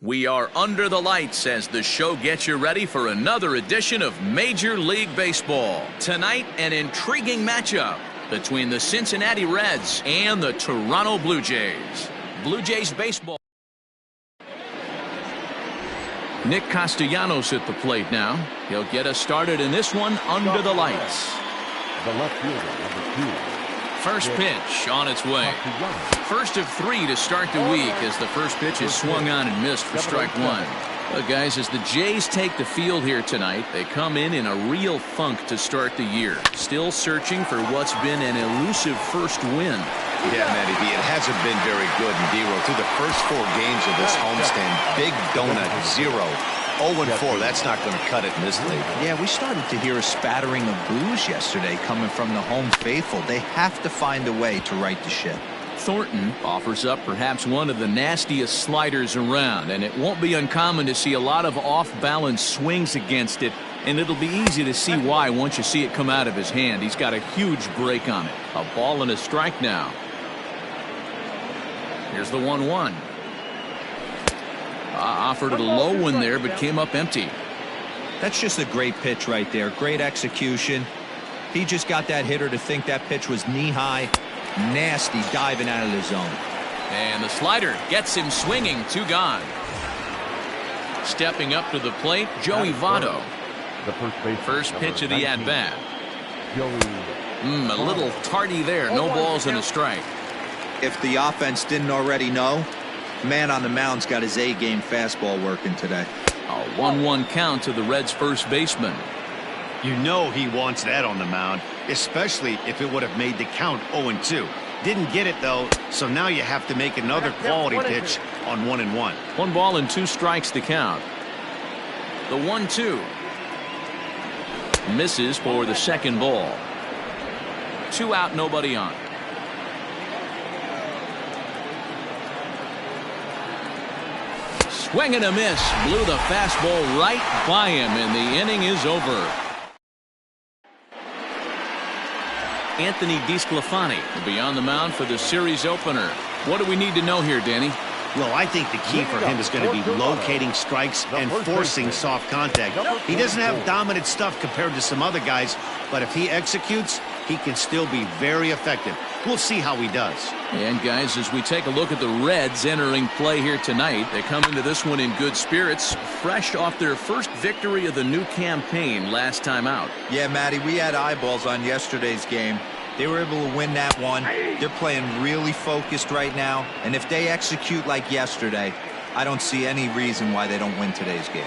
We are under the lights as the show gets you ready for another edition of Major League Baseball. Tonight, an intriguing matchup between the Cincinnati Reds and the Toronto Blue Jays. Blue Jays baseball. Nick Castellanos at the plate now. He'll get us started in this one under the lights. The left fielder, number 2. First pitch on its way. First of 3 to start the week as the first pitch is swung on and missed for strike 1. Well, guys, as the Jays take the field here tonight, they come in a real funk to start the year. Still searching for what's been an elusive first win. Yeah, Matty B, it hasn't been very good in D-Row. Through the first 4 games of this homestand, big donut, 0. 0-4, that's not going to cut it in this league. Yeah, we started to hear a spattering of boos yesterday coming from the home faithful. They have to find a way to right the ship. Thornton offers up perhaps one of the nastiest sliders around, and it won't be uncommon to see a lot of off-balance swings against it, and it'll be easy to see why once you see it come out of his hand. He's got a huge break on it. A ball and a strike now. Here's the 1-1. Offered a low one there, but came up empty. That's just a great pitch right there. Great execution. He just got that hitter to think that pitch was knee-high. Nasty diving out of the zone. And the slider gets him swinging. 2 gone. Stepping up to the plate, Joey Votto. First pitch of the at-bat. A little tardy there. No balls and a strike. If the offense didn't already know, man on the mound's got his A-game fastball working today. A 1-1 count to the Reds' first baseman. You know he wants that on the mound, especially if it would have made the count 0-2. Didn't get it, though, so now you have to make another quality pitch on 1-1. 1 ball and 2 strikes to count. The 1-2. Misses for the second ball. 2 out, nobody on. Swing and a miss. Blew the fastball right by him, and the inning is over. Anthony DeSclafani will be on the mound for the series opener. What do we need to know here, Danny? Well, I think the key for him is going to be locating strikes and forcing soft contact. He doesn't have dominant stuff compared to some other guys, but if he executes, he can still be very effective. We'll see how he does. And guys, as we take a look at the Reds entering play here tonight, they come into this one in good spirits, fresh off their first victory of the new campaign last time out. Yeah, Matty, we had eyeballs on yesterday's game. They were able to win that one. They're playing really focused right now, and if they execute like yesterday, I don't see any reason why they don't win today's game.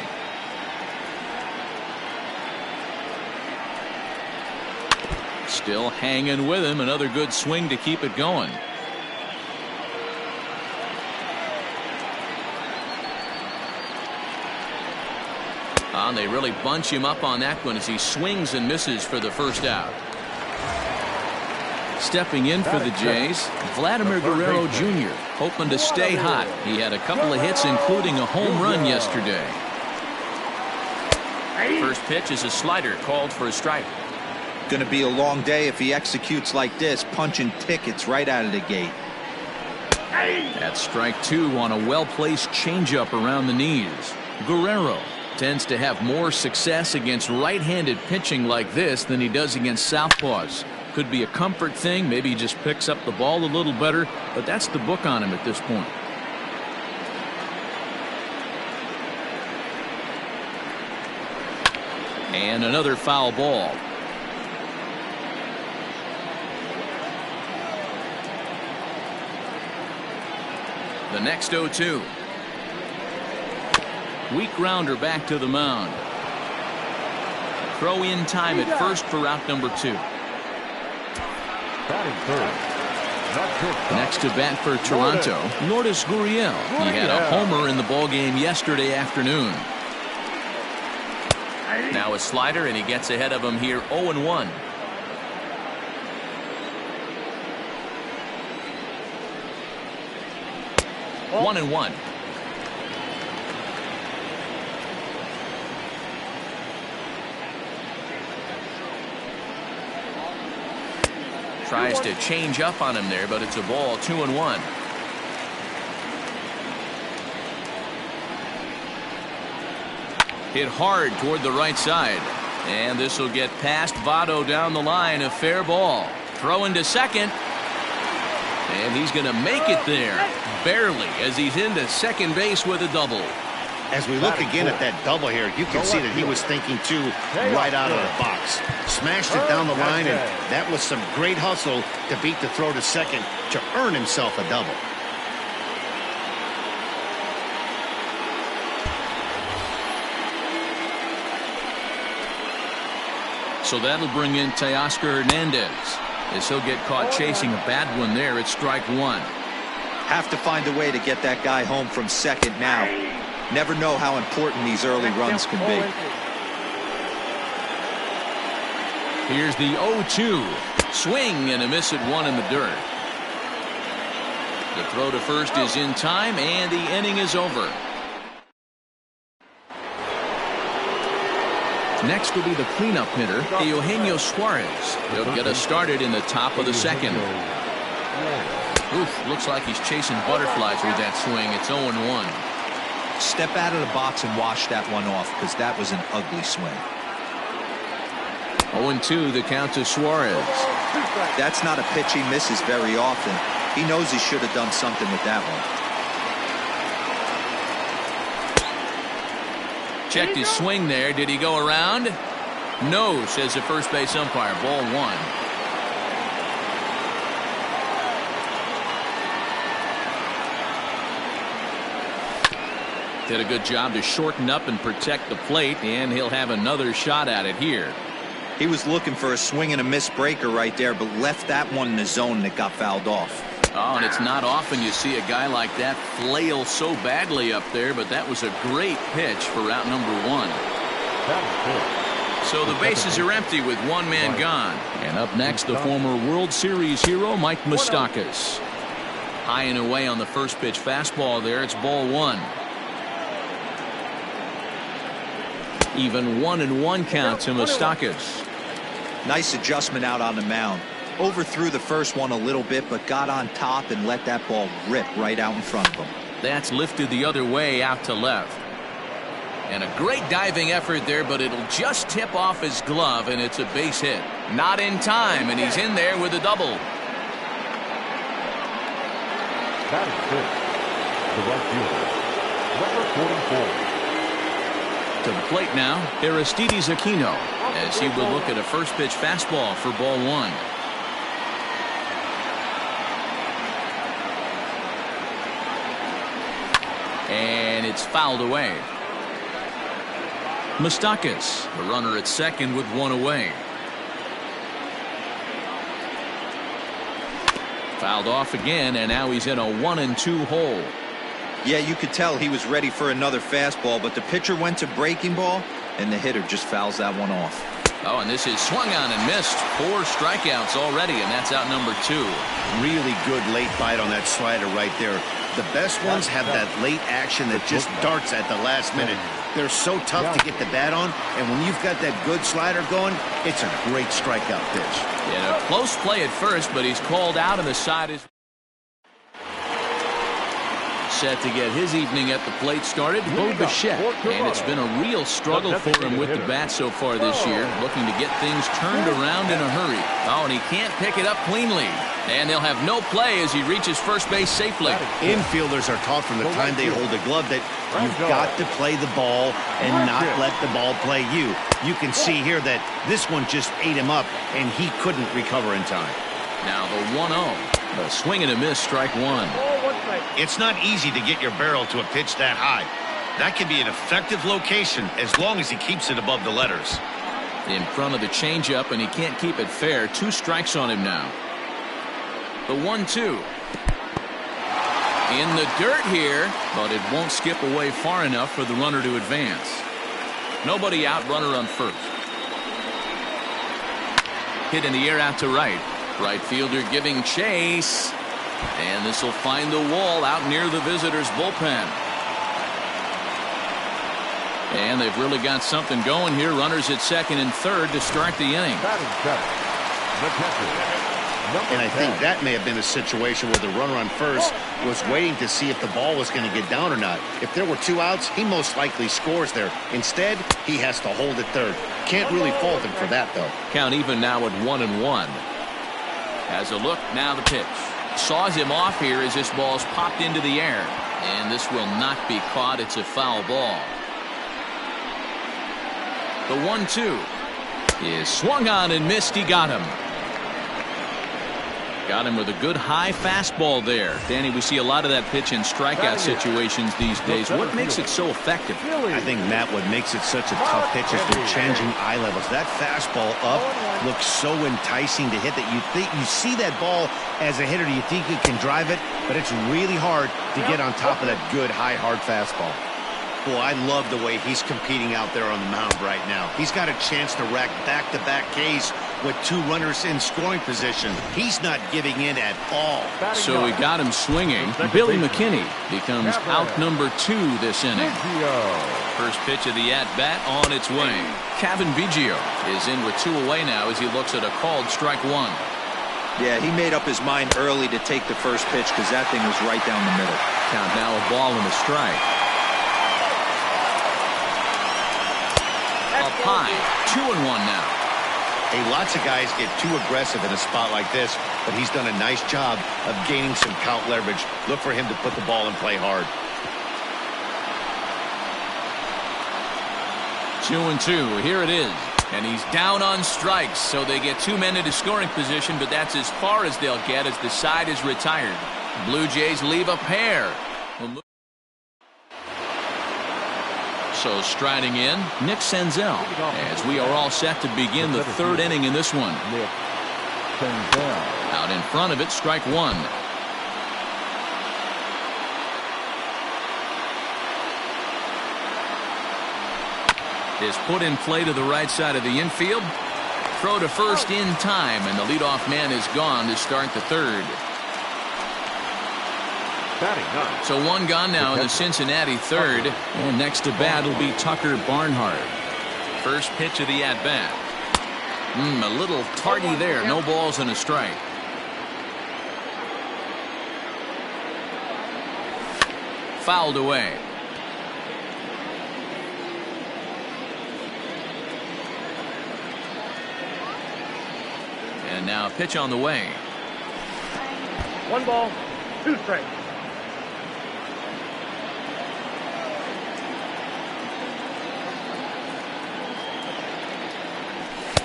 Still hanging with him. Another good swing to keep it going. And they really bunch him up on that one as he swings and misses for the first out. Stepping in for the Jays, Vladimir Guerrero Jr. hoping to stay hot. He had a couple of hits, including a home run yesterday. First pitch is a slider called for a strike. Going to be a long day if he executes like this, punching tickets right out of the gate. That's strike 2 on a well-placed changeup around the knees. Guerrero tends to have more success against right-handed pitching like this than he does against southpaws. Could be a comfort thing. Maybe he just picks up the ball a little better, but that's the book on him at this point. And another foul ball. The next 0-2. Weak grounder back to the mound. Throw in time at first for out number 2. Next to bat for Toronto, Lourdes Gurriel. He had a homer in the ballgame yesterday afternoon. Now a slider, and he gets ahead of him here 0-1. One and one. Tries to change up on him there, but it's a ball. 2-1. Hit hard toward the right side. And this will get past Votto down the line. A fair ball. Throw into second. And he's going to make it there. Barely, as he's into second base with a double. As we look again at that double here, you can see that he was thinking too right out of the box. Smashed it down the line, and that was some great hustle to beat the throw to second to earn himself a double. So that'll bring in Teoscar Hernandez, as he'll get caught chasing a bad one there at strike one. Have to find a way to get that guy home from second now. Never know how important these early runs can be. Here's the 0-2. Swing and a miss at one in the dirt. The throw to first is in time, and the inning is over. Next will be the cleanup hitter, Eugenio Suarez. He'll get us started in the top of the second. Oof, looks like he's chasing butterflies with that swing. It's 0-1. Step out of the box and wash that one off, because that was an ugly swing. 0-2, the count to Suarez. That's not a pitch he misses very often. He knows he should have done something with that one. Checked his swing there. Did he go around? No, says the first base umpire. Ball one. Did a good job to shorten up and protect the plate, and he'll have another shot at it here. He was looking for a swing and a miss breaker right there, but left that one in the zone that got fouled off. Oh, and it's not often you see a guy like that flail so badly up there, but that was a great pitch for out number one. So the bases are empty with one man gone. And up next, the former World Series hero, Mike Moustakas. High and away on the first pitch fastball there. It's ball one. Even 1-1 count to Moustakas. Nice adjustment out on the mound. Overthrew the first one a little bit, but got on top and let that ball rip right out in front of him. That's lifted the other way out to left. And a great diving effort there, but it'll just tip off his glove, and it's a base hit. Not in time, and he's in there with a double. That is good. The right fielder, number 44. To the plate now, Aristides Aquino, as he will look at a first pitch fastball for ball one. And it's fouled away. Moustakas, the runner at second with one away. Fouled off again, and now he's in a 1-2 hole. Yeah, you could tell he was ready for another fastball, but the pitcher went to breaking ball, and the hitter just fouls that one off. Oh, and this is swung on and missed. 4 strikeouts already, and that's out number 2. Really good late bite on that slider right there. The best ones have that late action that just darts at the last minute. They're so tough to get the bat on, and when you've got that good slider going, it's a great strikeout pitch. Yeah, a close play at first, but he's called out, and the side is set to get his evening at the plate started. Bo Bichette, and it's been a real struggle for him with the bat so far this year, looking to get things turned around in a hurry. Oh, and he can't pick it up cleanly, and they'll have no play as he reaches first base safely. Infielders are taught from the time they hold a glove that you've got to play the ball and not let the ball play you. You can see here that this one just ate him up, and he couldn't recover in time. Now the 1-0. A swing and a miss, strike one. It's not easy to get your barrel to a pitch that high. That can be an effective location as long as he keeps it above the letters. In front of the changeup, and he can't keep it fair. 2 strikes on him now. The 1-2. In the dirt here, but it won't skip away far enough for the runner to advance. Nobody out, runner on first. Hit in the air out to right. Right fielder giving chase. And this will find the wall out near the visitors' bullpen. And they've really got something going here. Runners at second and third to start the inning. And I think that may have been a situation where the runner on first was waiting to see if the ball was going to get down or not. If there were 2 outs, he most likely scores there. Instead, he has to hold it third. Can't really fault him for that, though. Count even now at 1-1. Has a look, now the pitch. Saws him off here as this ball's popped into the air. And this will not be caught. It's a foul ball. The 1-2 is swung on and missed. He got him. Got him with a good high fastball there. Danny, we see a lot of that pitch in strikeout situations these days. What makes it so effective? I think, Matt, what makes it such a tough pitch is the changing eye levels. That fastball up looks so enticing to hit that you see that ball as a hitter, you think you can drive it, but it's really hard to get on top of that good high hard fastball. Boy, I love the way he's competing out there on the mound right now. He's got a chance to rack back-to-back Ks with 2 runners in scoring position. He's not giving in at all. So we got him swinging. Billy McKinney becomes out number 2 this inning. First pitch of the at-bat on its way. Kevin Biggio is in with 2 away now as he looks at a called strike 1. Yeah, he made up his mind early to take the first pitch because that thing was right down the middle. Count now a ball and a strike. Up high, 2-1 now. Hey, lots of guys get too aggressive in a spot like this, but he's done a nice job of gaining some count leverage. Look for him to put the ball in play hard. 2-2. Here it is. And he's down on strikes, so they get 2 men into scoring position, but that's as far as they'll get as the side is retired. Blue Jays leave a pair. So striding in, Nick Senzel, as we are all set to begin the 3rd inning in this one. Out in front of it, strike 1. Is put in play to the right side of the infield. Throw to first in time, and the leadoff man is gone to start the 3rd. So 1 gone now in the Cincinnati 3rd, and next to bat will be Tucker Barnhart. First pitch of the at-bat. A little tardy there. No balls and a strike. Fouled away. And now a pitch on the way. 1 ball, 2 strikes.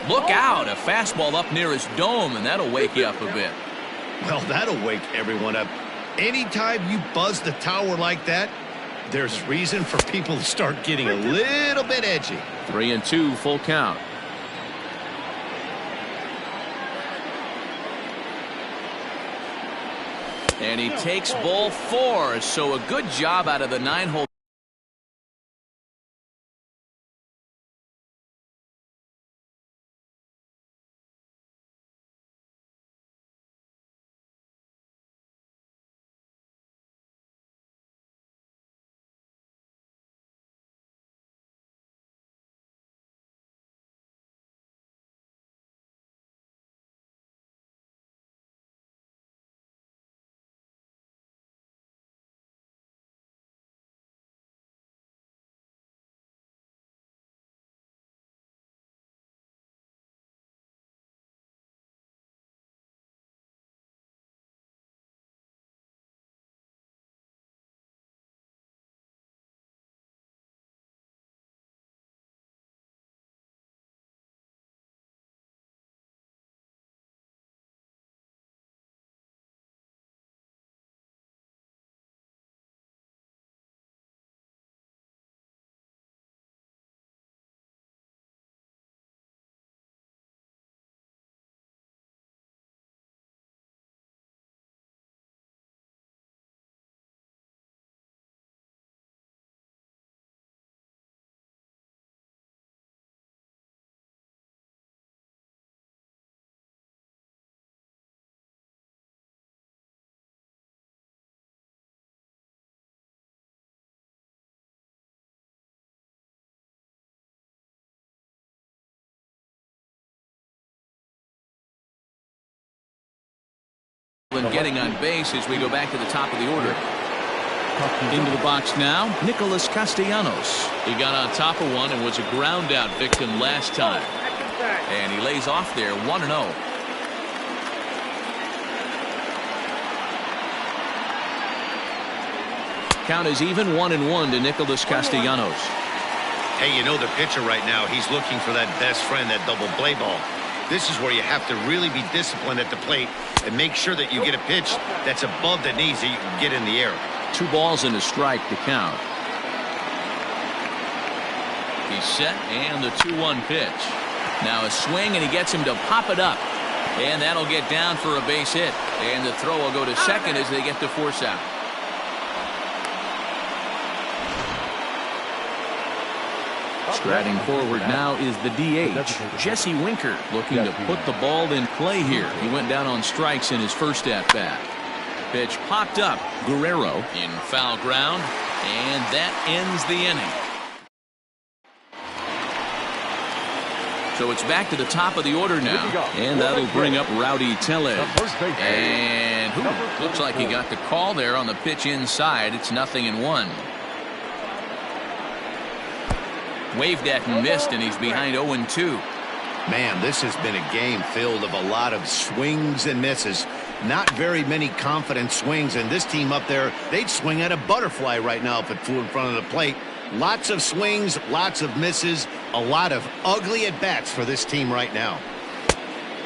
Look out, a fastball up near his dome, and that'll wake you up a bit. Well, that'll wake everyone up. Anytime you buzz the tower like that, there's reason for people to start getting a little bit edgy. 3-2, full count. And he takes ball 4, so a good job out of the 9-hole. And getting on base as we go back to the top of the order. Into the box now, Nicholas Castellanos. He got on top of one and was a ground out victim last time. And he lays off there 1-0. Count is even 1-1 to Nicholas Castellanos. Hey, you know the pitcher right now, he's looking for that best friend, that double play ball. This is where you have to really be disciplined at the plate and make sure that you get a pitch that's above the knees that you can get in the air. 2 balls and a strike to count. He's set, and the 2-1 pitch. Now a swing, and he gets him to pop it up. And that'll get down for a base hit. And the throw will go to second as they get the force out. Striding forward now is the DH, Jesse Winker, looking to put the ball in play here. He went down on strikes in his first at-bat. Pitch popped up. Guerrero in foul ground, and that ends the inning. So it's back to the top of the order now, and that'll bring up Rowdy Tellez. And looks like he got the call there on the pitch inside. It's 0-1. Waved at and missed, and he's behind 0-2. Man, this has been a game filled of a lot of swings and misses. Not very many confident swings, and this team up there, they'd swing at a butterfly right now if it flew in front of the plate. Lots of swings, lots of misses, a lot of ugly at-bats for this team right now.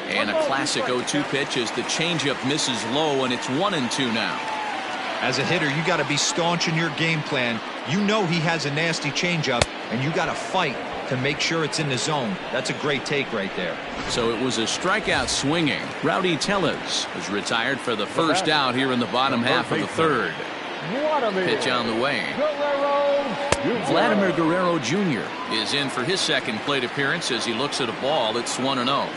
And a classic 0-2 pitch as the changeup misses low, and it's 1-2 now. As a hitter, you got to be staunch in your game plan. You know he has a nasty changeup, and you got to fight to make sure it's in the zone. That's a great take right there. So it was a strikeout swinging. Rowdy Tellez was retired for the first out here in the bottom half of the third. Pitch on the way. Vladimir Guerrero Jr. is in for his second plate appearance as he looks at a ball. It's 1-0.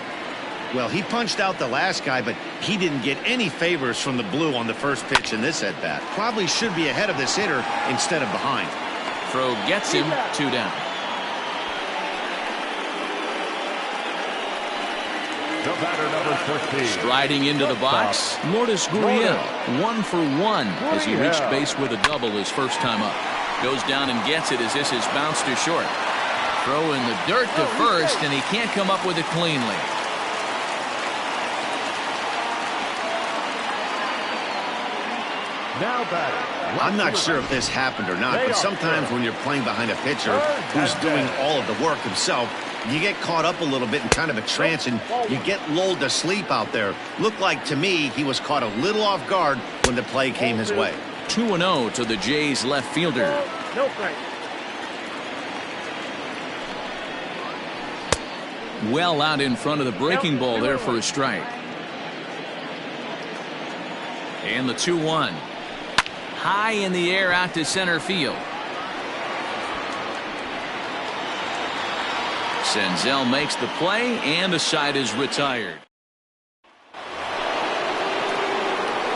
Well, he punched out the last guy, but he didn't get any favors from the blue on the first pitch in this at-bat. Probably should be ahead of this hitter instead of behind. Throw gets him, 2 down. The batter, number 13. Striding into the box, Lourdes Gurriel, 1 for 1 as he reached base with a double his first time up. Goes down and gets it as this is bounced to short. Throw in the dirt to first, and he can't come up with it cleanly. Now batting. I'm not sure if this happened or not, but sometimes when you're playing behind a pitcher who's doing all of the work himself, you get caught up a little bit in kind of a trance and you get lulled to sleep out there. Looked like to me he was caught a little off guard when the play came his way. 2-0 to the Jays left fielder. No strike. Well out in front of the breaking ball there for a strike. And the 2-1. High in the air out to center field. Senzel makes the play, and the side is retired.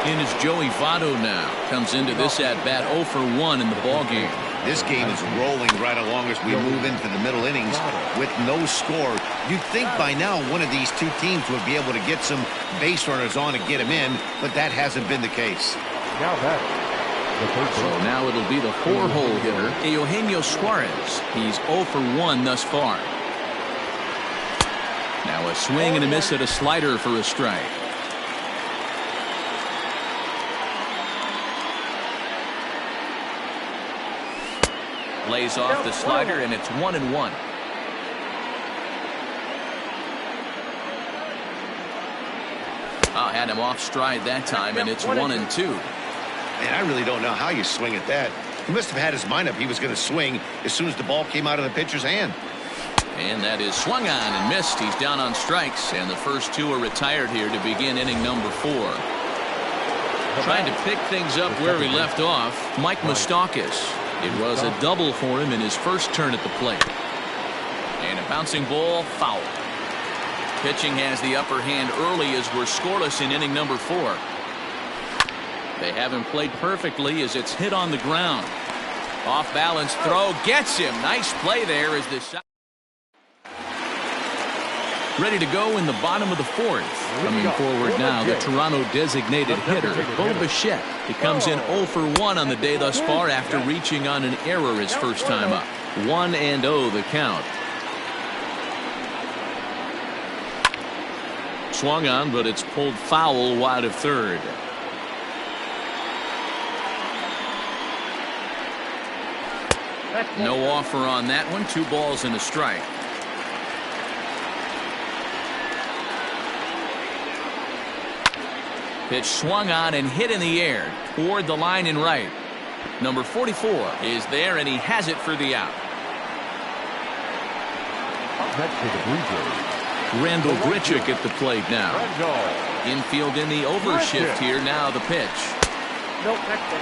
In is Joey Votto now. Comes into this at-bat 0 for 1 in the ballgame. This game is rolling right along as we move into the middle innings with no score. You'd think by now one of these two teams would be able to get some base runners on and get them in, but that hasn't been the case. Now batting. So now it'll be the 4-hole hitter, Eugenio Suarez. He's 0 for 1 thus far. Now a swing and a miss at a slider for a strike. Lays off the slider, and it's 1-1. Had him off stride that time, and it's 1-2. Man, I really don't know how you swing at that. He must have had his mind up he was going to swing as soon as the ball came out of the pitcher's hand. And that is swung on and missed. He's down on strikes, and the first 2 are retired here to begin inning number 4. Trying to pick things up where he left off, Mike Moustakas. It was a double for him in his first turn at the plate. And a bouncing ball, foul. Pitching has the upper hand early as we're scoreless in inning number 4. They haven't played perfectly as it's hit on the ground. Off balance throw gets him. Nice play there as the shot. Ready to go in the bottom of the fourth. Coming forward now, the Toronto designated hitter, Bo Bichette. He comes in 0 for 1 on the day thus far after reaching on an error his first time up. 1-0 the count. Swung on, but it's pulled foul wide of third. No offer on that one. 2 balls and a strike. Pitch swung on and hit in the air toward the line and right. Number 44 is there, and he has it for the out. Next to the Blue Jays, Randall Grichuk at the plate now. Infield in the overshift here. Now the pitch. Nope, next game.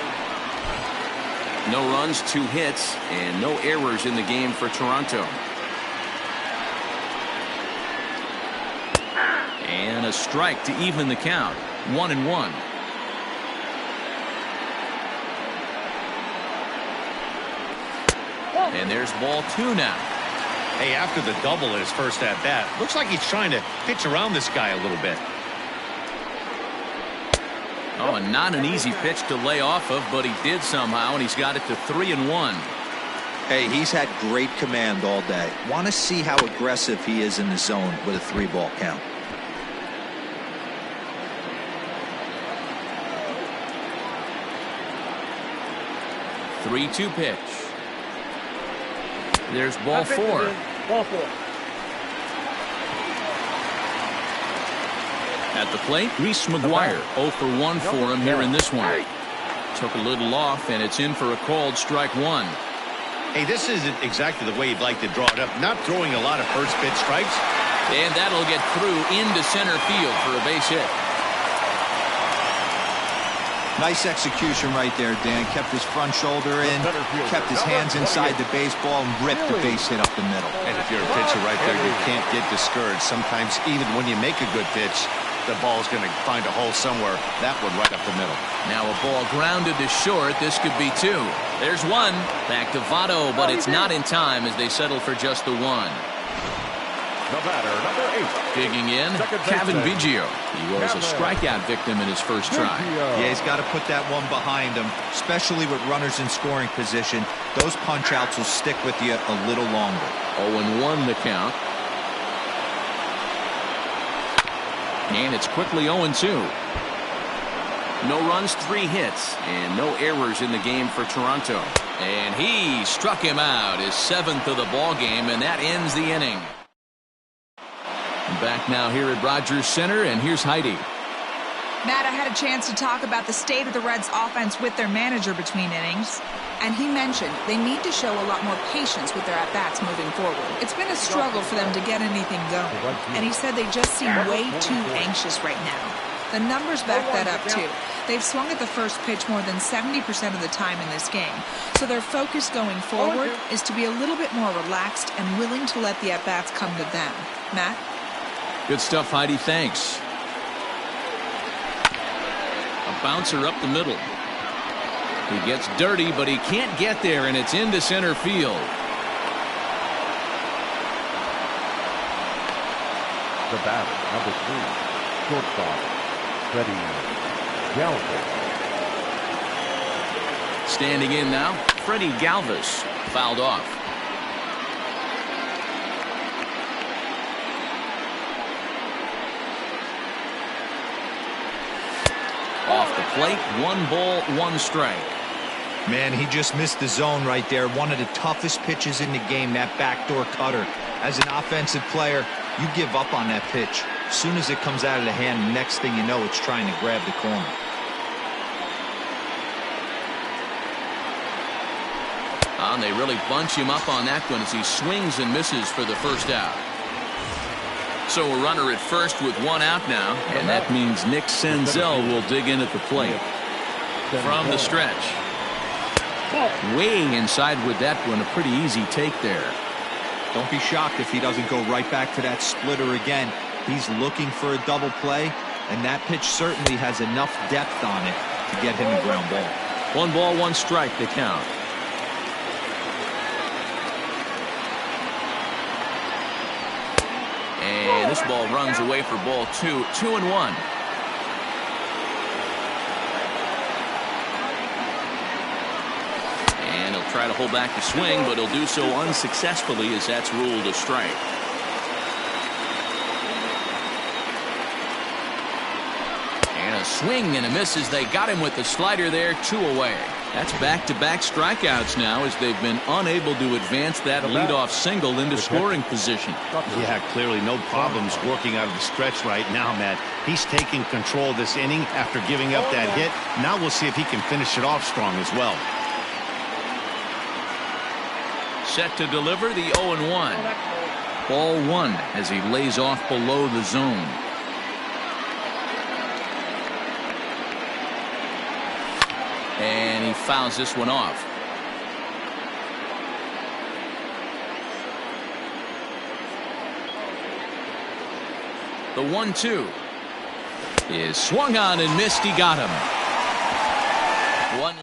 No runs, 2 hits, and no errors in the game for Toronto. And a strike to even the count. 1-1. And there's ball 2 now. Hey, after the double in his first at bat, looks like he's trying to pitch around this guy a little bit. Oh, and not an easy pitch to lay off of, but he did somehow, and he's got it to 3-1. Hey, he's had great command all day. Want to see how aggressive he is in the zone with a 3-ball count. The 3-2 pitch. There's ball 4. Ball 4. At the plate, Reese McGuire. 0 for 1 for him here in this one. Took a little off, and it's in for a called strike 1. Hey, this isn't exactly the way you'd like to draw it up. Not throwing a lot of first pitch strikes. And that'll get through into center field for a base hit. Nice execution right there, Dan. Kept his front shoulder in, kept his hands inside the baseball, and ripped the base hit up the middle. And if you're a pitcher right there, you can't get discouraged. Sometimes even when you make a good pitch, the ball's going to find a hole somewhere. That one right up the middle. Now a ball grounded to short. This could be 2. There's 1. Back to Votto, but it's not in time as they settle for just the 1. the batter, number 8. Digging in, Kevin Biggio. He was a strikeout victim in his first try. Yeah, he's got to put that one behind him, especially with runners in scoring position. Those punch-outs will stick with you a little longer. 0-1 the count. And it's quickly 0-2. No runs, 3 hits, and no errors in the game for Toronto. And he struck him out, his 7th of the ball game, and that ends the inning. Back now here at Rogers Center, and here's Heidi. Matt, I had a chance to talk about the state of the Reds offense with their manager between innings, and he mentioned they need to show a lot more patience with their at-bats moving forward. It's been a struggle for them to get anything going, and he said they just seem way too anxious right now. The numbers back that up, too. They've swung at the first pitch more than 70% of the time in this game, so their focus going forward is to be a little bit more relaxed and willing to let the at-bats come to them. Matt? Good stuff, Heidi. Thanks. A bouncer up the middle. He gets dirty, but he can't get there, and it's into center field. The batter, number 3, shortstop, Freddie Galvis. Standing in now, Freddie Galvis. Fouled off. Off the plate, 1 ball, 1 strike. Man, he just missed the zone right there. One of the toughest pitches in the game, that backdoor cutter. As an offensive player, you give up on that pitch. As soon as it comes out of the hand, next thing you know, it's trying to grab the corner. And they really bunch him up on that one as he swings and misses for the first out. So a runner at first with 1 out now, and that means Nick Senzel will dig in at the plate. From the stretch. Way inside with that one, a pretty easy take there. Don't be shocked if he doesn't go right back to that splitter again. He's looking for a double play, and that pitch certainly has enough depth on it to get him a ground ball. 1 ball, 1 strike to count. And this fastball runs away for ball 2, 2-1. And he'll try to hold back the swing, but he'll do so unsuccessfully as that's ruled a strike. And a swing and a miss as they got him with the slider there, 2 away. That's back-to-back strikeouts now as they've been unable to advance that leadoff single into scoring position. Yeah, clearly no problems working out of the stretch right now, Matt. He's taking control of this inning after giving up that hit. Now we'll see if he can finish it off strong as well. Set to deliver the 0-1. Ball 1 as he lays off below the zone. And he fouls this one off. The 1-2 is swung on and missed. He got him. One.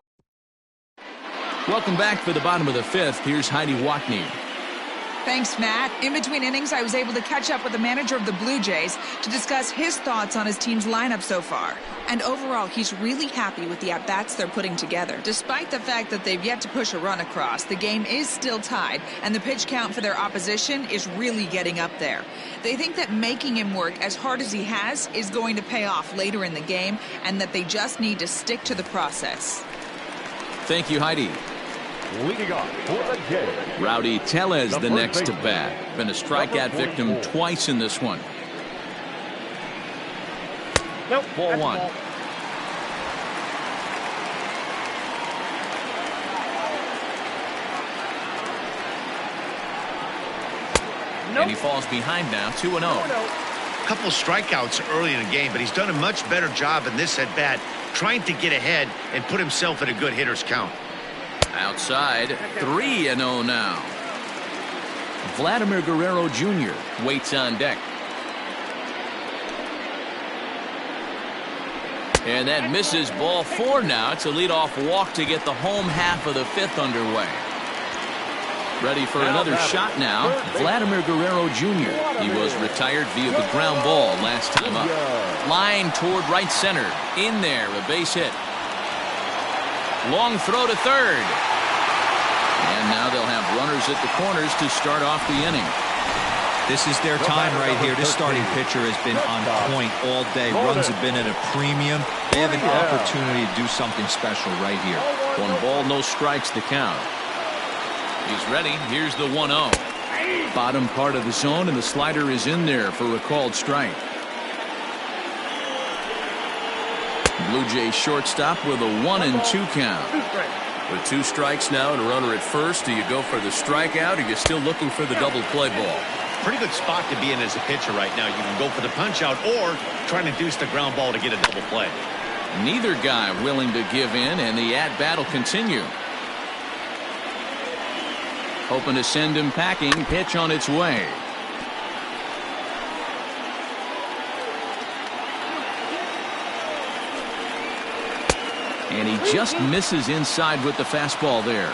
Welcome back for the bottom of the 5th. Here's Heidi Watney. Thanks, Matt. In between innings, I was able to catch up with the manager of the Blue Jays to discuss his thoughts on his team's lineup so far. And overall, he's really happy with the at-bats they're putting together. Despite the fact that they've yet to push a run across, the game is still tied, and the pitch count for their opposition is really getting up there. They think that making him work as hard as he has is going to pay off later in the game, and that they just need to stick to the process. Thank you, Heidi. Leading off for the Jays, Rowdy Tellez the next to bat. Been a strikeout victim twice in this one. Nope. Ball 1. Nope. And he falls behind now, 2-0. Couple strikeouts early in the game, but he's done a much better job in this at bat, trying to get ahead and put himself in a good hitter's count. Outside, 3-0 now. Vladimir Guerrero Jr. waits on deck. And that misses. Ball 4 now. It's a leadoff walk to get the home half of the 5th underway. Ready for another shot now. Vladimir Guerrero Jr. He was retired via the ground ball last time up. Line toward right center. In there, a base hit. Long throw to third. And now they'll have runners at the corners to start off the inning. This is their time right here. This starting pitcher has been on point all day. Runs have been at a premium. They have an opportunity to do something special right here. 1 ball, no strikes the count. He's ready. Here's the 1-0. Bottom part of the zone, and the slider is in there for a called strike. Blue Jays shortstop with a 1-2 count. With 2 strikes now and a runner at first, do you go for the strikeout or are you still looking for the double play ball? Pretty good spot to be in as a pitcher right now. You can go for the punch out or try to deuce the ground ball to get a double play. Neither guy willing to give in, and the at-bat will continue. Hoping to send him packing. Pitch on its way. And he just misses inside with the fastball there.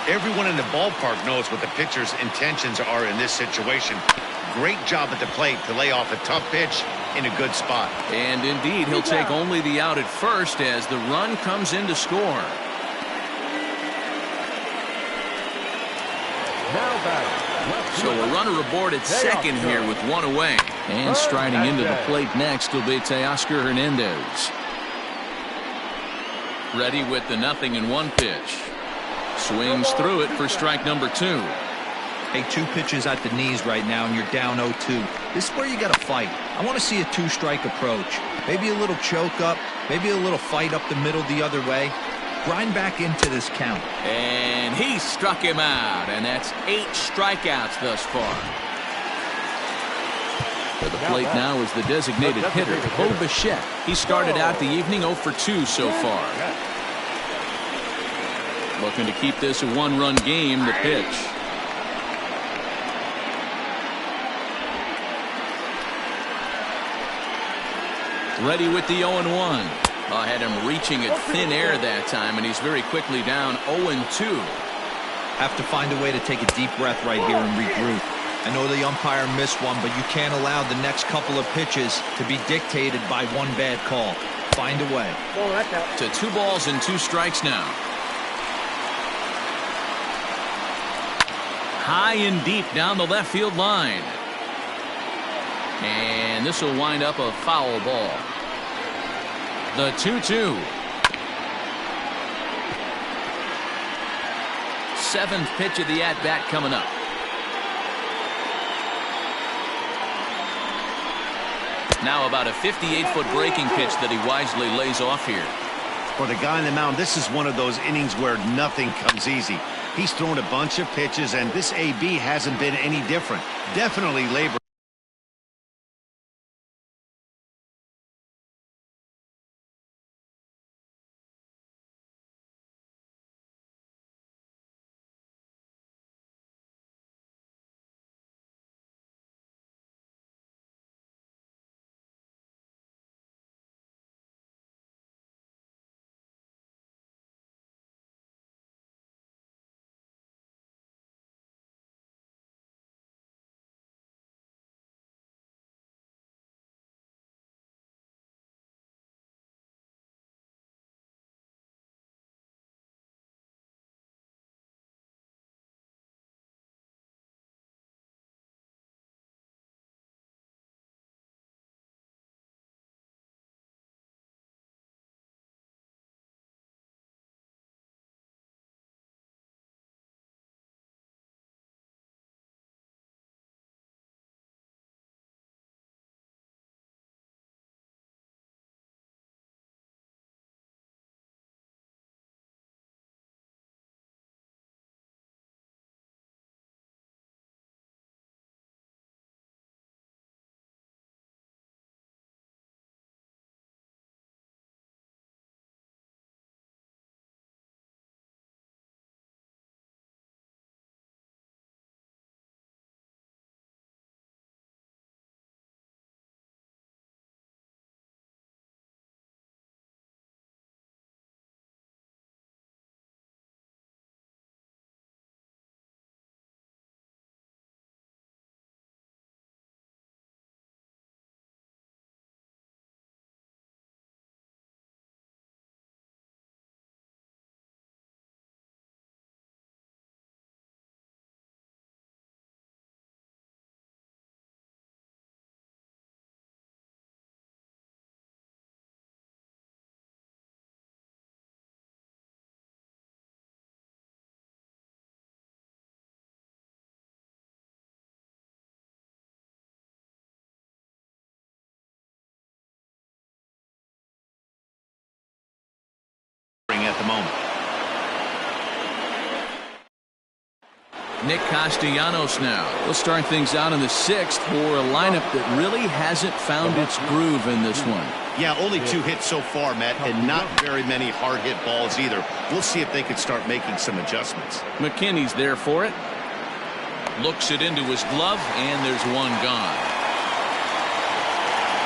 Everyone in the ballpark knows what the pitcher's intentions are in this situation. Great job at the plate to lay off a tough pitch in a good spot. And indeed, he'll take only the out at first as the run comes in to score. So a runner aboard at second here with 1 away. And striding into the plate next will be Teoscar Hernandez. Ready with the 0-1 pitch. Swings through it for strike number 2. Hey, 2 pitches at the knees right now, and you're down 0-2. This is where you got to fight. I want to see a 2-strike approach. Maybe a little choke up, maybe a little fight up the middle the other way. Grind back into this count. And he struck him out, and that's 8 strikeouts thus far. For the plate now is the designated hitter, Bo Bichette. He started out the evening 0 for 2 so far. Looking to keep this a 1-run game. The pitch. Ready with the 0-1. I had him reaching at thin air that time, and he's very quickly down 0-2. Have to find a way to take a deep breath right here and regroup. I know the umpire missed one, but you can't allow the next couple of pitches to be dictated by one bad call. Find a way. Oh, that's out. To 2 balls and 2 strikes now. High and deep down the left field line. And this will wind up a foul ball. The 2-2. 7th pitch of the at-bat coming up. Now about a 58-foot breaking pitch that he wisely lays off here. For the guy on the mound, this is one of those innings where nothing comes easy. He's thrown a bunch of pitches, and this AB hasn't been any different. Definitely labor. At the moment. Nick Castellanos now. We'll start things out in the 6th for a lineup that really hasn't found its groove in this one. Yeah, only 2 hits so far, Matt, and not very many hard hit balls either. We'll see if they can start making some adjustments. McKinney's there for it. Looks it into his glove, and there's one gone.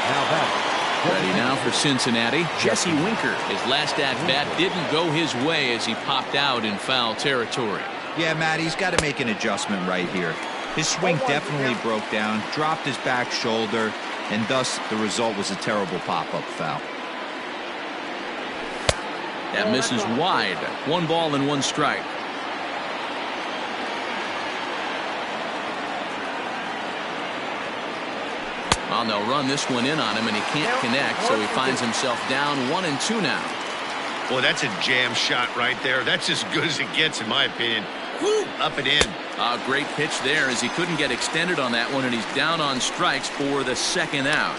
Now back. Ready now for Cincinnati, Jesse Winker. His last at-bat didn't go his way as he popped out in foul territory. Yeah, Matt, he's got to make an adjustment right here. His swing definitely broke down, dropped his back shoulder, and thus the result was a terrible pop-up foul. That misses wide. 1 ball and 1 strike. Well, they'll run this one in on him, and he can't connect, so he finds himself down 1-2 now. Boy, that's a jam shot right there. That's as good as it gets, in my opinion. Woo, up and in. A great pitch there as he couldn't get extended on that one, and he's down on strikes for the 2nd out.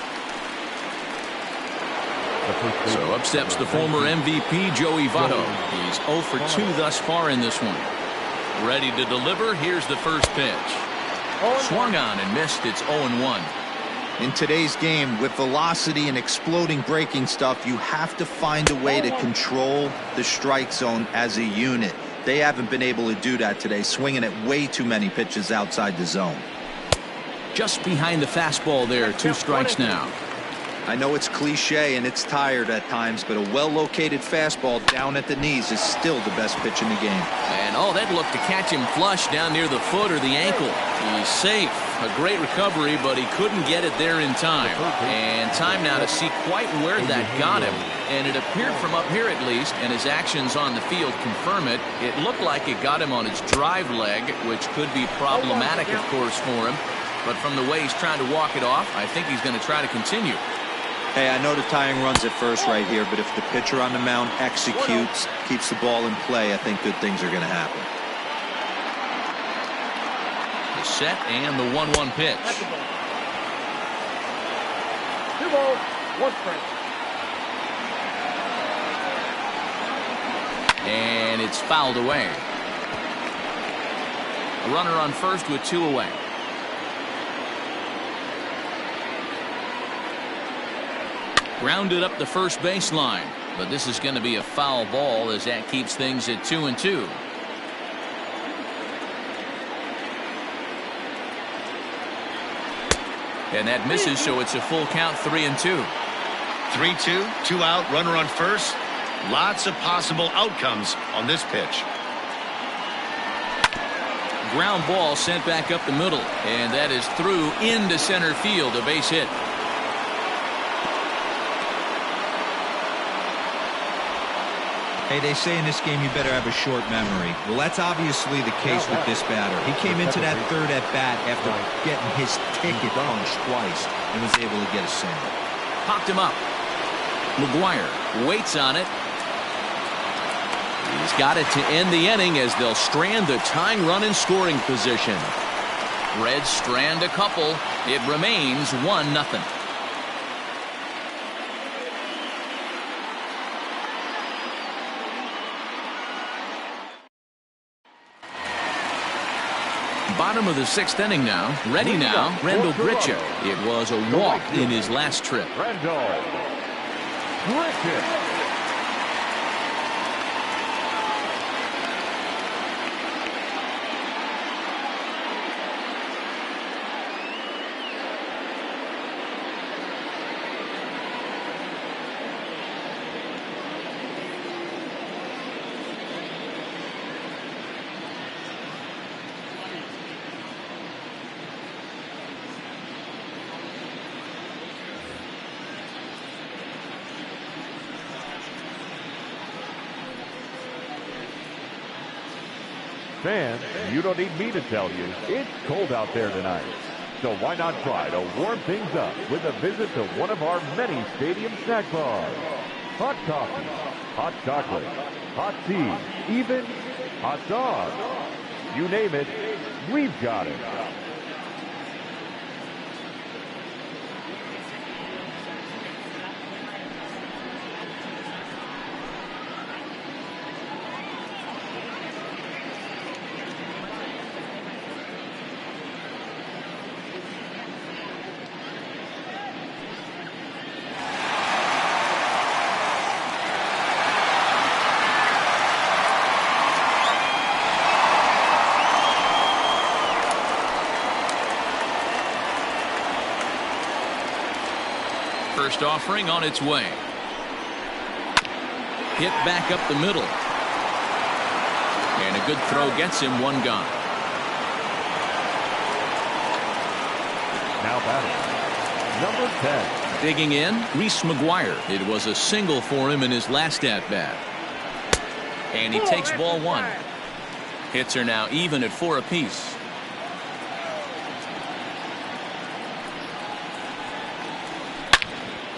So up steps the former MVP, Joey Votto. He's 0 for 2 thus far in this one. Ready to deliver. Here's the first pitch. Swung on and missed. It's 0-1. In today's game, with velocity and exploding breaking stuff, you have to find a way to control the strike zone as a unit. They haven't been able to do that today, swinging at way too many pitches outside the zone. Just behind the fastball there, 2 strikes now. I know it's cliche and it's tired at times, but a well-located fastball down at the knees is still the best pitch in the game. And oh, that looked to catch him flush down near the foot or the ankle. He's safe. A great recovery, but he couldn't get it there in time. And time now to see quite where that got him. And it appeared from up here at least, and his actions on the field confirm it. It looked like it got him on his drive leg, which could be problematic, of course, for him. But from the way he's trying to walk it off, I think he's going to try to continue. Hey, I know the tying runs at first right here, but if the pitcher on the mound executes, keeps the ball in play, I think good things are going to happen. The set and the 1-1 pitch. 2 balls, 1 strike. And it's fouled away. A runner on first with 2 away. Grounded up the first baseline, but this is going to be a foul ball as that keeps things at 2-2. And that misses, so it's a full count, 3-2. 3-2, 2 out, runner on first. Lots of possible outcomes on this pitch. Ground ball sent back up the middle, and that is through into center field, a base hit. Hey, they say in this game you better have a short memory. Well, that's obviously the case with this batter. He came into that third at bat after getting his ticket punched twice and was able to get a single. Popped him up. McGuire waits on it. He's got it to end the inning as they'll strand the tying run in scoring position. Reds strand a couple. It remains 1-0. Bottom of the 6th inning now. Ready now, Randall Grichuk. It was a walk in his last trip. Randall Grichuk. Fans, you don't need me to tell you, it's cold out there tonight. So why not try to warm things up with a visit to one of our many stadium snack bars. Hot coffee, hot chocolate, hot tea, even hot dogs. You name it, we've got it. First offering on its way. Hit back up the middle. And a good throw gets him 1 gone. Now batting, number 10. Digging in, Reese McGuire. It was a single for him in his last at-bat. And he takes ball 1. Hits are now even at 4 apiece.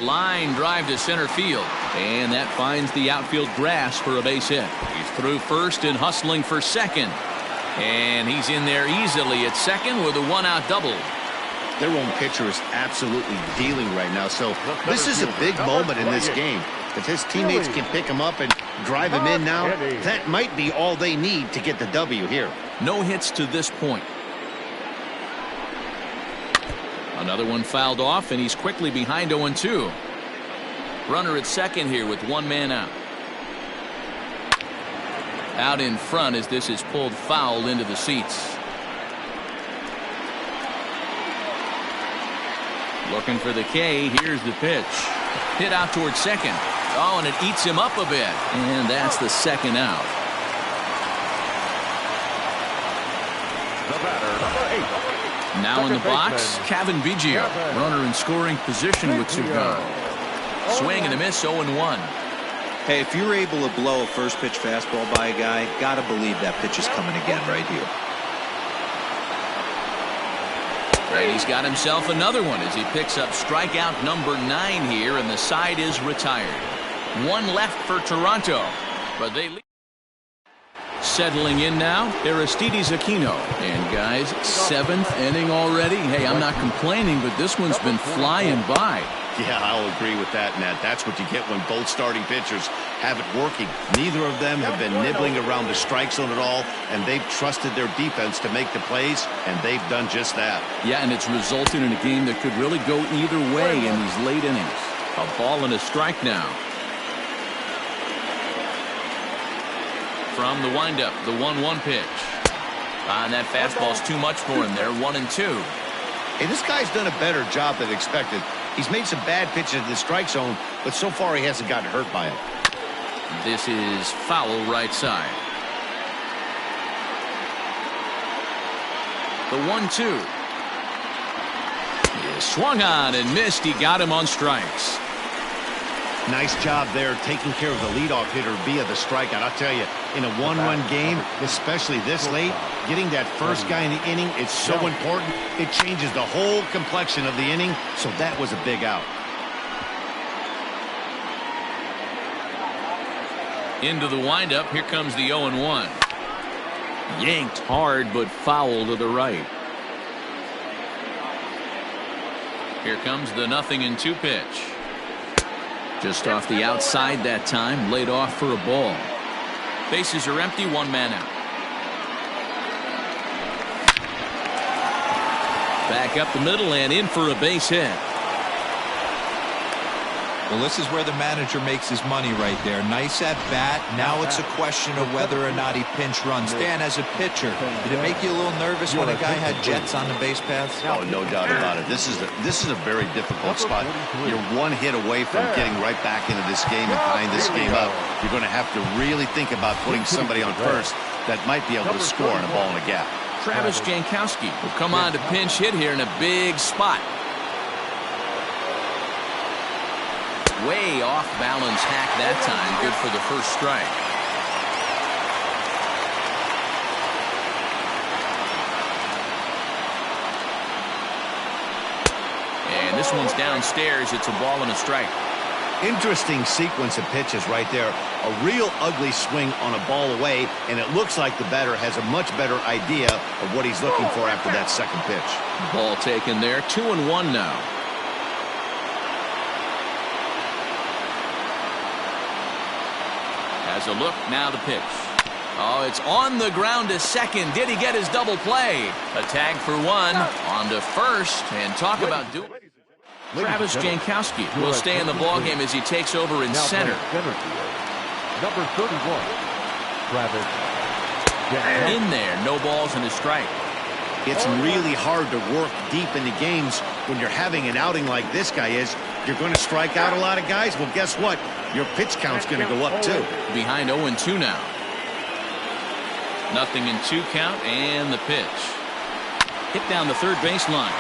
Line drive to center field, and that finds the outfield grass for a base hit. He's through first and hustling for second, and he's in there easily at second with a 1-out double. Their own pitcher is absolutely dealing right now, so this is a big moment in this game. If his teammates can pick him up and drive him in now, that might be all they need to get the W here. No hits to this point. Another one fouled off, and he's quickly behind 0-2. Runner at second here with 1 man out. Out in front as this is pulled foul into the seats. Looking for the K. Here's the pitch. Hit out towards second. Oh, and it eats him up a bit. And that's the 2nd out. The batter, number 8. Now in the box, Kevin Biggio, runner in scoring position with 2 gone. Swing and a miss, 0-1. Hey, if you're able to blow a first pitch fastball by a guy, gotta believe that pitch is coming again right here. And he's got himself another one as he picks up strikeout number 9 here, and the side is retired. 1 left for Toronto, but they lead. Settling in now, Aristides Aquino. And guys, 7th inning already. Hey, I'm not complaining, but this one's been flying by. Yeah, I'll agree with that, Nat. That's what you get when both starting pitchers have it working. Neither of them have been nibbling around the strike zone at all, and they've trusted their defense to make the plays, and they've done just that. Yeah, and it's resulted in a game that could really go either way in these late innings. A ball and a strike now. From the windup, the 1-1 pitch. And that fastball's too much for him there, 1-2. Hey, this guy's done a better job than expected. He's made some bad pitches in the strike zone, but so far he hasn't gotten hurt by it. This is foul right side. The 1-2. He swung on and missed. He got him on strikes. Nice job there taking care of the leadoff hitter via the strikeout. I'll tell you, in a 1-run game, especially this late, getting that first guy in the inning, it's so important. It changes the whole complexion of the inning, so that was a big out. Into the windup, here comes the 0-1. Yanked hard, but foul to the right. Here comes the 0-2 pitch. Just off the outside that time, laid off for a ball. Bases are empty, 1 man out. Back up the middle and in for a base hit. Well, this is where the manager makes his money right there. Nice at bat. Now it's a question of whether or not he pinch runs. Dan, as a pitcher, did it make you a little nervous when a guy had jets on the base paths? Oh, no doubt about it. This is a very difficult spot. You're 1 hit away from getting right back into this game and tying this game up. You're going to have to really think about putting somebody on first that might be able to score on a ball in a gap. Travis Jankowski will come on to pinch hit here in a big spot. Way off balance hack that time. Good for the first strike. And this one's downstairs. It's a ball and a strike. Interesting sequence of pitches right there. A real ugly swing on a ball away, and it looks like the batter has a much better idea of what he's looking for after that second pitch. Ball taken there. 2-1 now. Has a look, now the pitch. Oh, it's on the ground to second. Did he get his double play? A tag for 1, on to first, and talk about doing. Travis Jankowski will stay in the ballgame as he takes over in center. Number 31, Travis Jankowski. In there, no balls and a strike. It's really hard to work deep into games when you're having an outing like this guy is. You're going to strike out a lot of guys. Well, guess what? Your pitch count's going to go up too. Behind 0-2 now. 0-2 count and the pitch. Hit down the third baseline.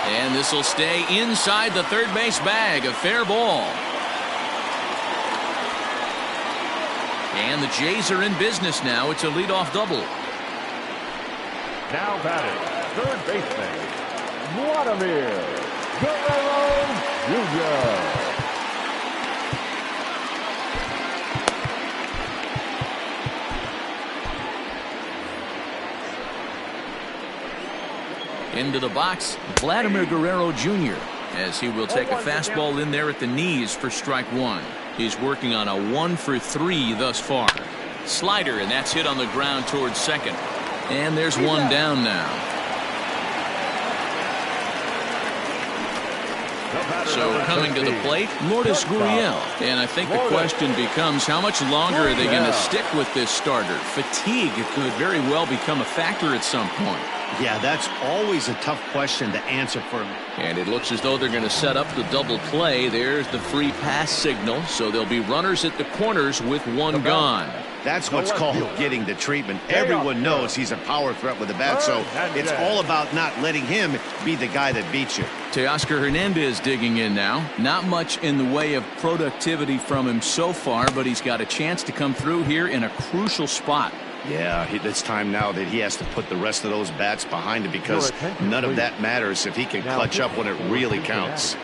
And this will stay inside the third base bag. A fair ball. And the Jays are in business now. It's a leadoff double. Now batting, third baseman, Vladimir Guerrero Jr. Into the box, Vladimir Guerrero Jr. as he will take a fastball in there at the knees for strike 1. He's working on a 1-for-3 thus far. Slider, and that's hit on the ground towards second. And there's 1 down now. So coming to the plate, Lourdes Gurriel. And I think the question becomes, how much longer are they going to stick with this starter? Fatigue could very well become a factor at some point. Yeah, that's always a tough question to answer for him. And it looks as though they're going to set up the double play. There's the free pass signal, so there'll be runners at the corners with 1 gone. That's what's called getting the treatment. Everyone knows he's a power threat with the bat, so it's all about not letting him be the guy that beats you. Teoscar Hernandez digging in now. Not much in the way of productivity from him so far, but he's got a chance to come through here in a crucial spot. Yeah, it's time now that he has to put the rest of those bats behind him, because none of that matters if he can clutch up when it really counts.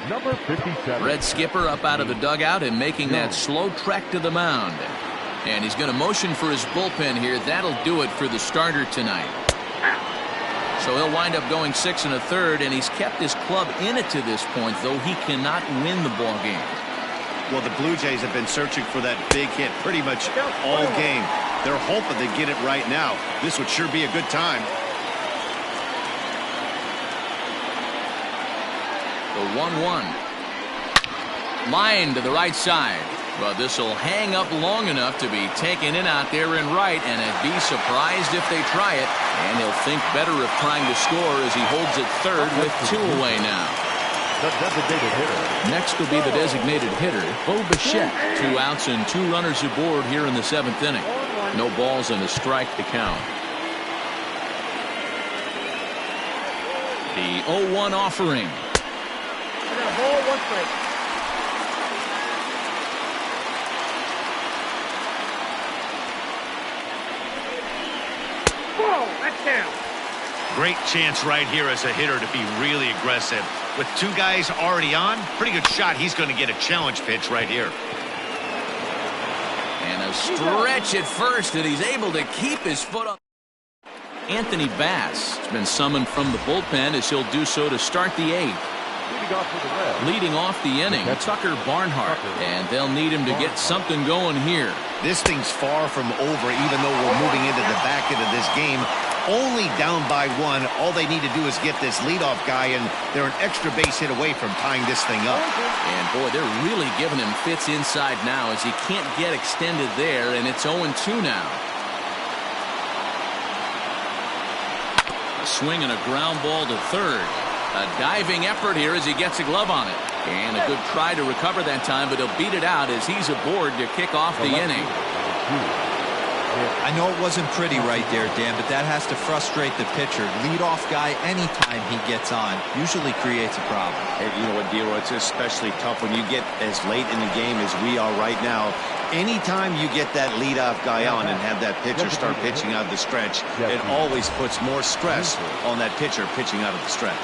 Number 57. Red skipper up out of the dugout and making that slow trek to the mound. And he's going to motion for his bullpen here. That'll do it for the starter tonight. So he'll wind up going 6 1/3, and he's kept his club in it to this point, though he cannot win the ball game. Well, the Blue Jays have been searching for that big hit pretty much all game. They're hoping to get it right now. This would sure be a good time. The 1-1. Line to the right side. Well, this will hang up long enough to be taken in out there in right, and I'd be surprised if they try it. And he'll think better of trying to score as he holds it third with 2 away now. The designated hitter. Next will be the designated hitter, Bo Bichette. 2 outs and 2 runners aboard here in the 7th inning. No balls and a strike to count. The 0-1 offering. Ball, 1 strike. Whoa, that's down. Great chance right here as a hitter to be really aggressive. With 2 guys already on, pretty good shot. He's going to get a challenge pitch right here. And a stretch at first, and he's able to keep his foot on. Anthony Bass has been summoned from the bullpen as he'll do so to start the 8th. Leading off the inning, Tucker Barnhart, and they'll need him to get something going here. This thing's far from over, even though we're moving into the back end of this game. Only down by 1. All they need to do is get this leadoff guy, and they're an extra base hit away from tying this thing up. And boy, they're really giving him fits inside now as he can't get extended there, and it's 0-2 now. A swing and a ground ball to third. A diving effort here as he gets a glove on it. And a good try to recover that time, but he'll beat it out as he's aboard to kick off the inning. I know it wasn't pretty right there, Dan, but that has to frustrate the pitcher. Leadoff guy, anytime he gets on, usually creates a problem. Hey, you know what, D'Lo, it's especially tough when you get as late in the game as we are right now. Anytime you get that leadoff guy on and have that pitcher start pitching out of the stretch, it always puts more stress on that pitcher pitching out of the stretch.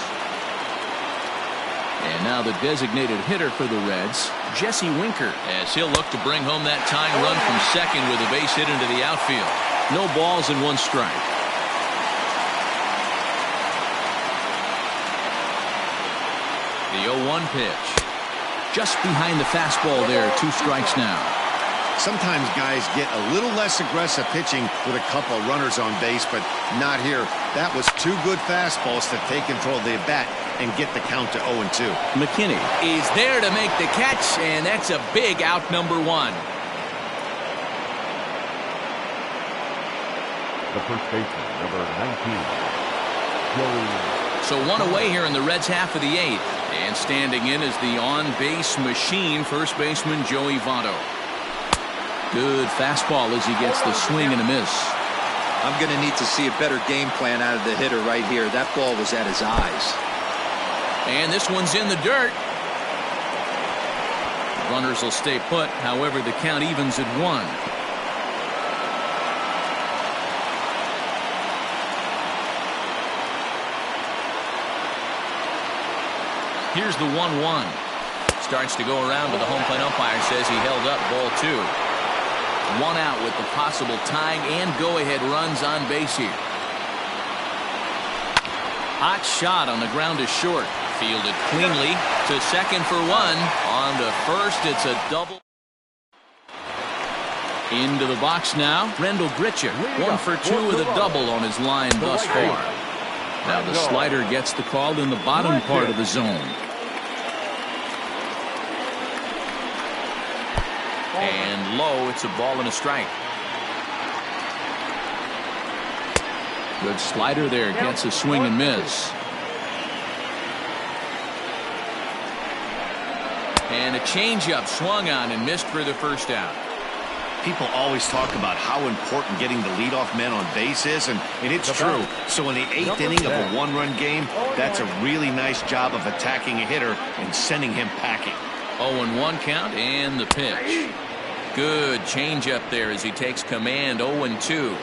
And now the designated hitter for the Reds, Jesse Winker, as he'll look to bring home that tying run from second with a base hit into the outfield. No balls and 1 strike. The 0-1 pitch. Just behind the fastball there, 2 strikes now. Sometimes guys get a little less aggressive pitching with a couple runners on base, but not here. That was 2 good fastballs to take control of the bat and get the count to 0-2. McKinney is there to make the catch, and that's a big out, number 1. The first baseman, number 19. Joey. So 1 away here in the Reds' half of the 8th. And standing in is the on-base machine, first baseman Joey Votto. Good fastball as he gets the swing and a miss. I'm going to need to see a better game plan out of the hitter right here. That ball was at his eyes. And this one's in the dirt. Runners will stay put. However, the count evens at 1. Here's the 1-1. Starts to go around, but the home plate umpire says he held up, ball 2. 1 out with the possible tying and go-ahead runs on base here. Hot shot on the ground is short. Fielded cleanly to second for 1. On to first, it's a double. Into the box now, Rendell Grichuk. 1 for 2 with a double on his line thus far. Now the slider gets the call in the bottom part of the zone. And low, it's a ball and a strike. Good slider there, gets a swing and miss. And a changeup swung on and missed for the first out. People always talk about how important getting the leadoff man on base is, and it's true. So in the 8th inning of a one-run game, that's a really nice job of attacking a hitter and sending him packing. 0-1 count and the pitch. Good changeup there as he takes command. 0-2.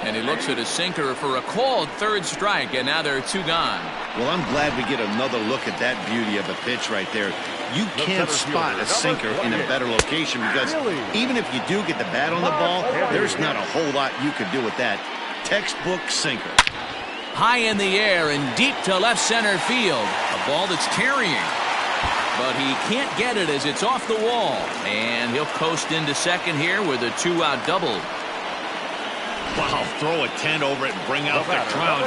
And he looks at a sinker for a called third strike, and now there are 2 gone. Well, I'm glad we get another look at that beauty of a pitch right there. You can't spot a sinker in a better location because even if you do get the bat on the ball, there's not a whole lot you could do with that. Textbook sinker. High in the air and deep to left center field. A ball that's carrying. But he can't get it as it's off the wall. And he'll coast into second here with a 2-out double. Wow, throw a 10 over it and bring out the crowd.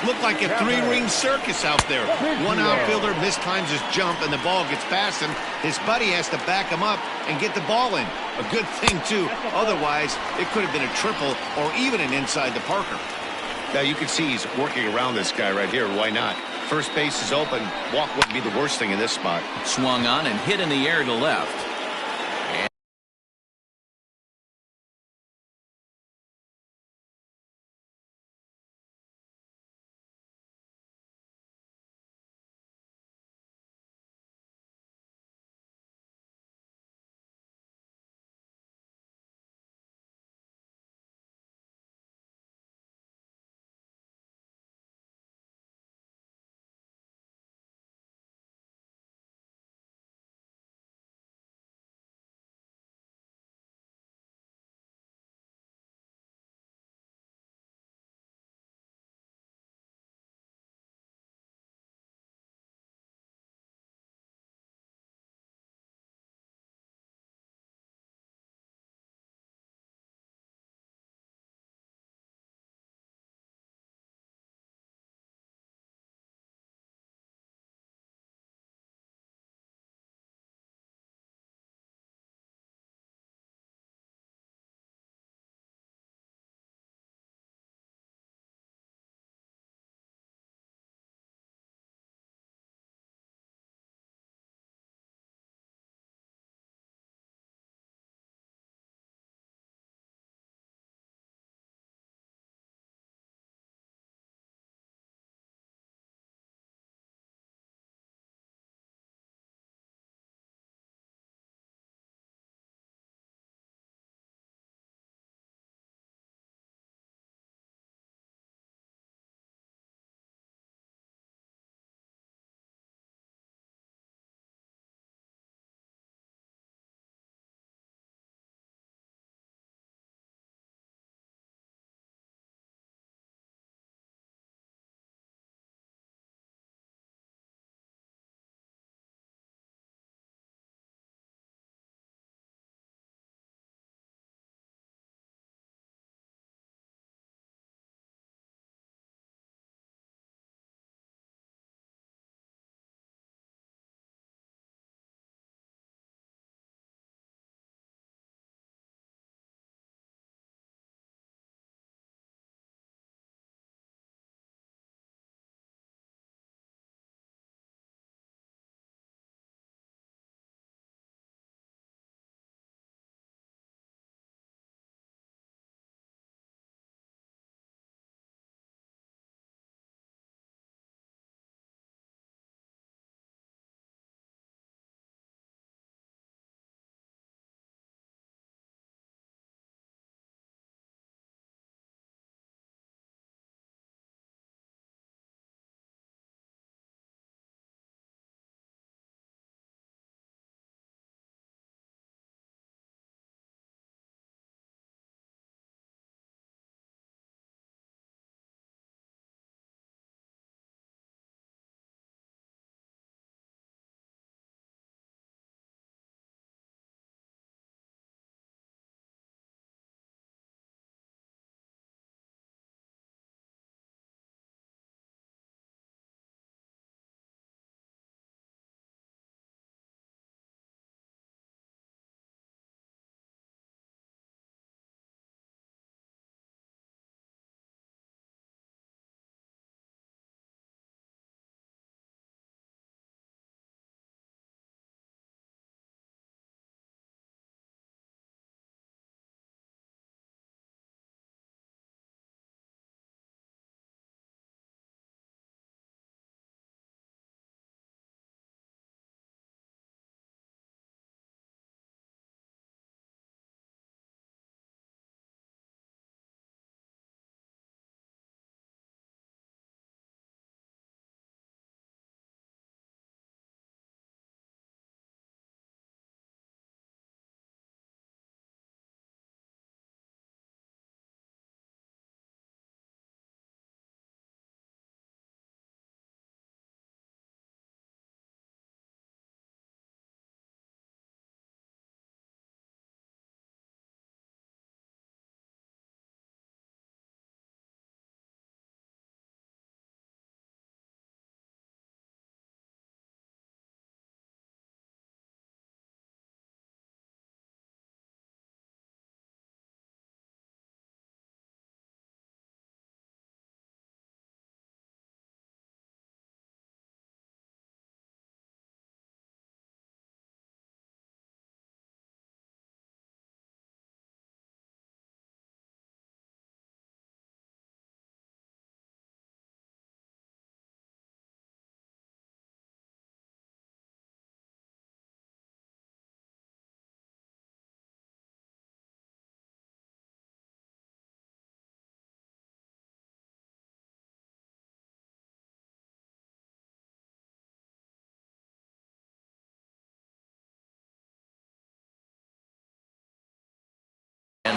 Looked like a 3-ring circus out there. One outfielder mistimes his jump and the ball gets past him. His buddy has to back him up and get the ball in. A good thing, too. Otherwise, it could have been a triple or even an inside the Parker. Now, you can see he's working around this guy right here. Why not? First base is open. Walk wouldn't be the worst thing in this spot. Swung on and hit in the air to left.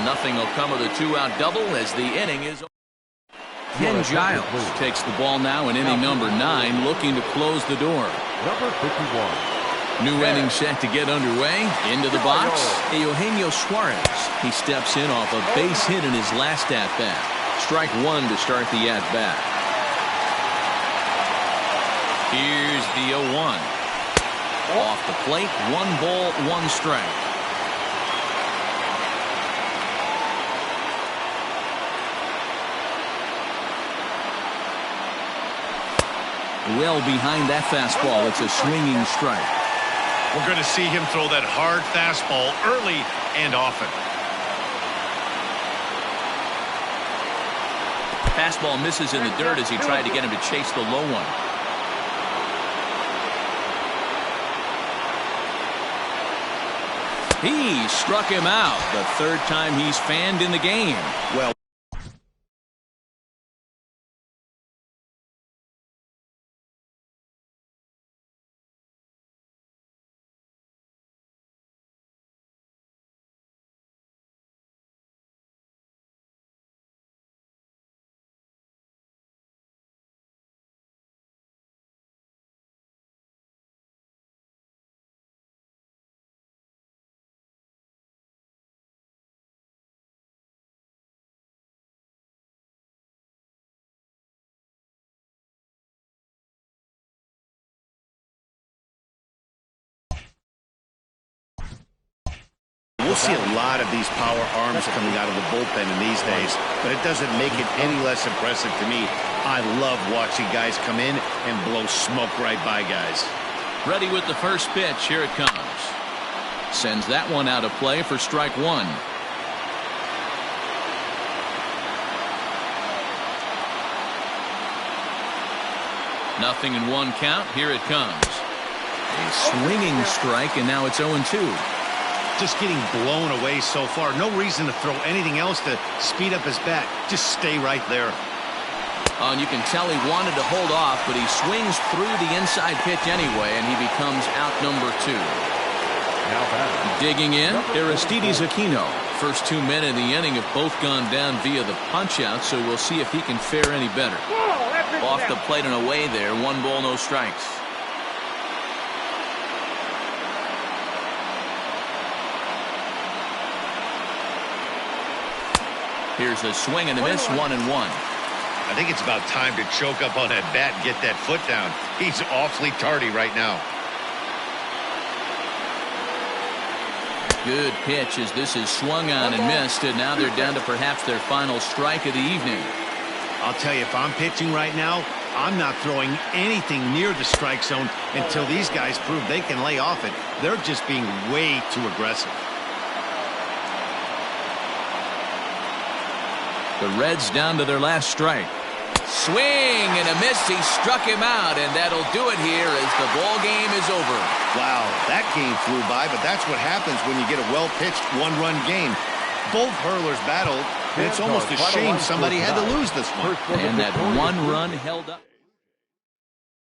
Nothing will come of the two-out double as the inning is over. Ken Giles takes the ball now in inning number 9, looking to close the door. Number 51. New inning set to get underway. Into the box, Eugenio Suarez. He steps in off a base hit in his last at-bat. Strike one to start the at-bat. Here's the 0-1. Off the plate, 1 ball, 1 strike. Well behind that fastball. It's a swinging strike. We're going to see him throw that hard fastball early and often. Fastball misses in the dirt as he tried to get him to chase the low one. He struck him out. The 3rd time he's fanned in the game. Well, we'll see a lot of these power arms coming out of the bullpen in these days, but it doesn't make it any less impressive to me. I love watching guys come in and blow smoke right by guys. Ready with the first pitch. Here it comes. Sends that one out of play for strike one. Nothing in 1 count. Here it comes. A swinging strike, and now it's 0-2. Just getting blown away so far. No reason to throw anything else to speed up his bat. Just stay right there. Oh, and you can tell he wanted to hold off, but he swings through the inside pitch anyway, and he becomes out number 2. Now batting. Digging in, Aristides Aquino. First 2 men in the inning have both gone down via the punch-out, so we'll see if he can fare any better. Off the plate and away there. 1 ball, no strikes. Here's a swing and a miss, 1-1. I think it's about time to choke up on that bat and get that foot down. He's awfully tardy right now. Good pitch as this is swung on and missed, and now they're down to perhaps their final strike of the evening. I'll tell you, if I'm pitching right now, I'm not throwing anything near the strike zone until these guys prove they can lay off it. They're just being way too aggressive. The Reds down to their last strike. Swing and a miss. He struck him out, and that'll do it here as the ball game is over. Wow, that game flew by, but that's what happens when you get a well-pitched 1-run game. Both hurlers battled, and it's almost a shame somebody had to lose this one. And that 1 run held up.